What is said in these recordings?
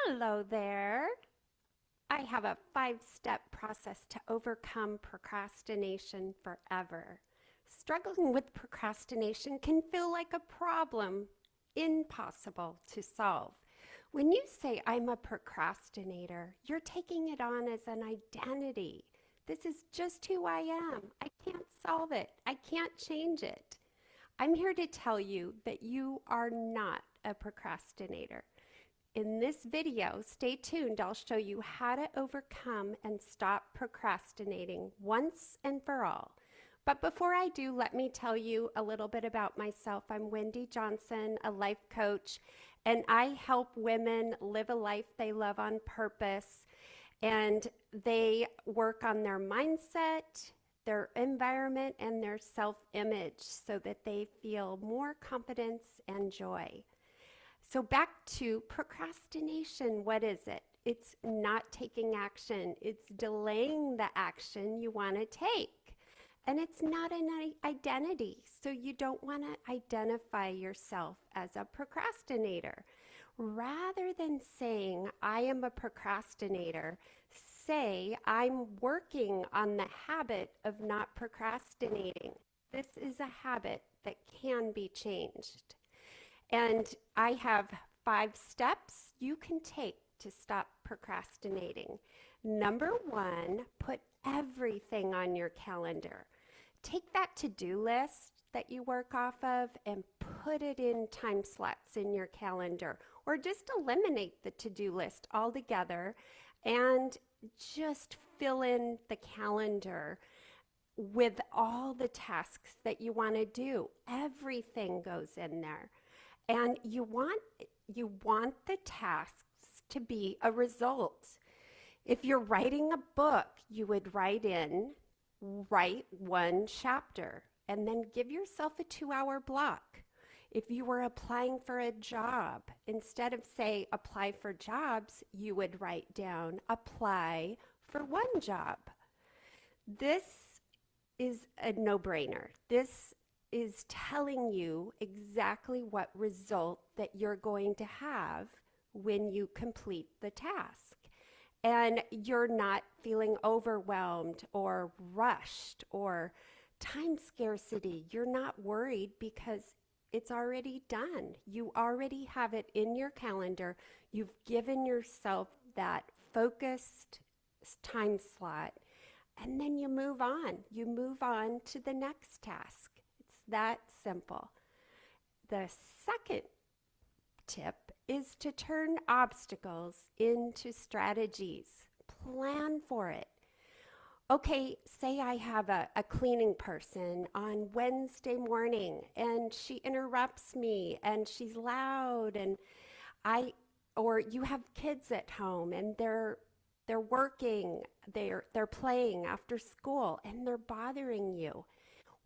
Hello there. I have a 5-step process to overcome procrastination forever. Struggling with procrastination can feel like a problem, impossible to solve. When you say I'm a procrastinator, you're taking it on as an identity. This is just who I am. I can't solve it. I can't change it. I'm here to tell you that you are not a procrastinator. In this video, stay tuned. I'll show you how to overcome and stop procrastinating once and for all. But before I do, let me tell you a little bit about myself. I'm Wendy Johnson, a life coach, and I help women live a life they love on purpose. And they work on their mindset, their environment, and their self-image so that they feel more confidence and joy. So back to procrastination. What is it? It's not taking action. It's delaying the action you want to take. And it's not an identity. So you don't want to identify yourself as a procrastinator. Rather than saying, I am a procrastinator, say, I'm working on the habit of not procrastinating. This is a habit that can be changed. And I have 5 steps you can take to stop procrastinating. Number 1, put everything on your calendar. Take that to-do list that you work off of and put it in time slots in your calendar, or just eliminate the to-do list altogether and just fill in the calendar with all the tasks that you want to do. Everything goes in there. And you want the tasks to be a result. If you're writing a book, you would write 1 chapter and then give yourself a 2-hour block. If you were applying for a job, instead of say apply for jobs, you would write down apply for 1 job. This is a no-brainer. This is telling you exactly what result that you're going to have when you complete the task. And you're not feeling overwhelmed or rushed or time scarcity. You're not worried because it's already done. You already have it in your calendar. You've given yourself that focused time slot, and then you move on. You move on to the next task. That simple. The second tip is to turn obstacles into strategies. Plan for it. Okay, say I have a cleaning person on Wednesday morning and she interrupts me and she's loud, and or you have kids at home and they're working, they're playing after school and they're bothering you.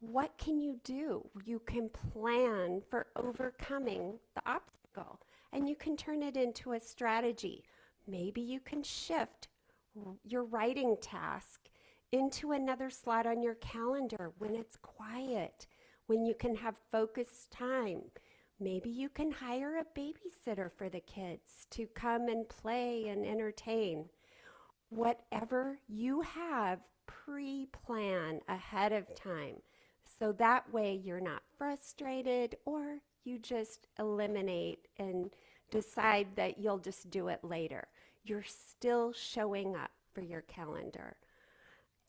What can you do? You can plan for overcoming the obstacle, and you can turn it into a strategy. Maybe you can shift your writing task into another slot on your calendar when it's quiet, when you can have focused time. Maybe you can hire a babysitter for the kids to come and play and entertain. Whatever you have, pre-plan ahead of time. So that way you're not frustrated, or you just eliminate and decide that you'll just do it later. You're still showing up for your calendar.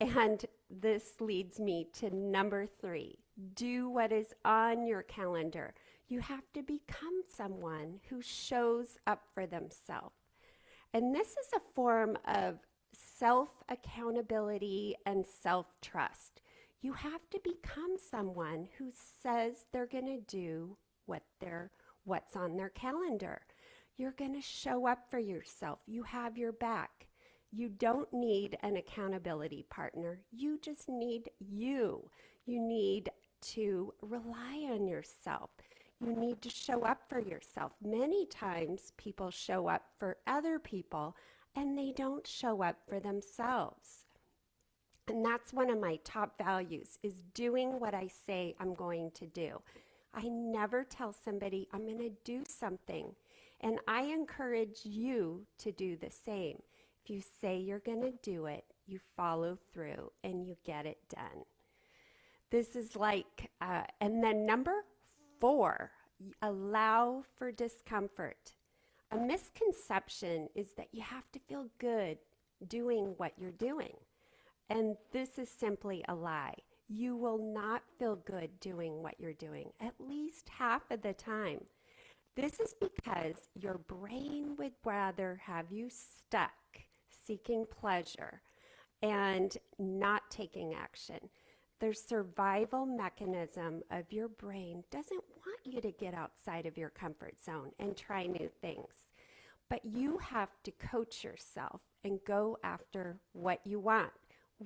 And this leads me to number 3. Do what is on your calendar. You have to become someone who shows up for themselves. And this is a form of self-accountability and self-trust. You have to become someone who says they're going to do what's on their calendar. You're going to show up for yourself. You have your back. You don't need an accountability partner. You just need you. You need to rely on yourself. You need to show up for yourself. Many times people show up for other people and they don't show up for themselves. And that's one of my top values, is doing what I say I'm going to do. I never tell somebody I'm going to do something And I encourage you to do the same. If you say you're going to do it, you follow through and you get it done. This is like, and then number 4, allow for discomfort. A misconception is that you have to feel good doing what you're doing. And this is simply a lie. You will not feel good doing what you're doing, at least half of the time. This is because your brain would rather have you stuck seeking pleasure and not taking action. The survival mechanism of your brain doesn't want you to get outside of your comfort zone and try new things. But you have to coach yourself and go after what you want,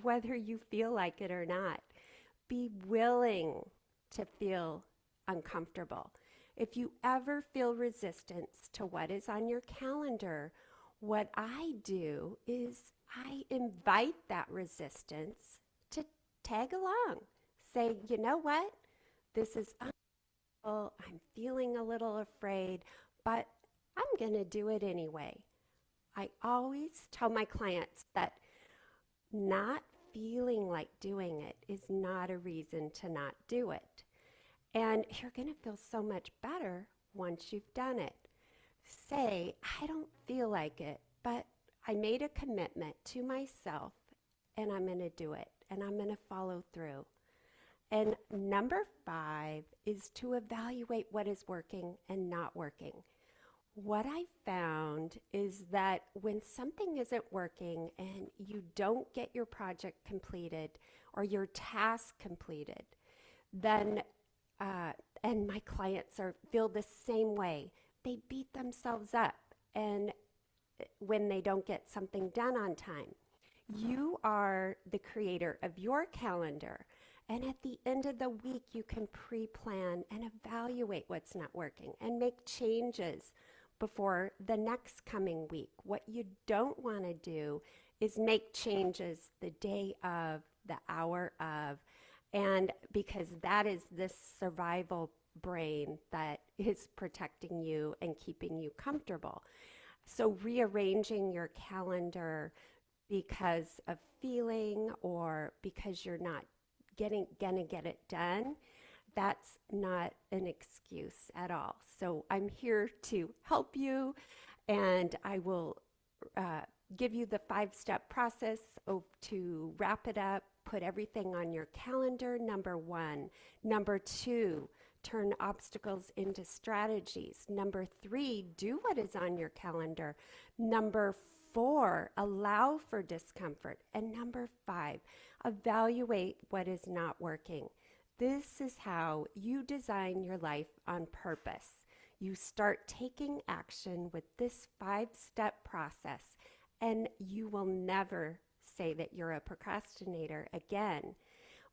whether you feel like it or not. Be willing to feel uncomfortable. If you ever feel resistance to what is on your calendar, what I do is I invite that resistance to tag along. Say, you know what? This is uncomfortable. I'm feeling a little afraid, but I'm going to do it anyway. I always tell my clients that not feeling like doing it is not a reason to not do it. And you're going to feel so much better once you've done it. Say, I don't feel like it, but I made a commitment to myself and I'm going to do it and I'm going to follow through. And number 5 is to evaluate what is working and not working. What I found is that when something isn't working and you don't get your project completed or your task completed, then, and my clients feel the same way, they beat themselves up and when they don't get something done on time. You are the creator of your calendar. And at the end of the week, you can pre-plan and evaluate what's not working and make changes before the next coming week. What you don't want to do is make changes the day of, the hour of, and because that is this survival brain that is protecting you and keeping you comfortable. So rearranging your calendar because of feeling or because you're not gonna get it done, that's not an excuse at all. So I'm here to help you, and I will give you the 5-step process to wrap it up. Put everything on your calendar, number 1. Number 2, turn obstacles into strategies. Number 3, do what is on your calendar. Number 4, allow for discomfort. And number 5, evaluate what is not working. This is how you design your life on purpose. You start taking action with this 5-step process, and you will never say that you're a procrastinator again.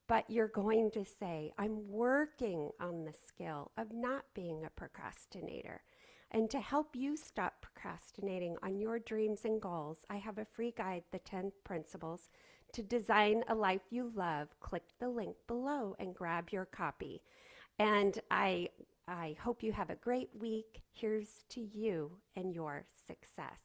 But you're going to say, I'm working on the skill of not being a procrastinator. And to help you stop procrastinating on your dreams and goals, I have a free guide, The 10 Principles to Design a Life You Love. Click the link below and grab your copy. And I hope you have a great week. Here's to you and your success.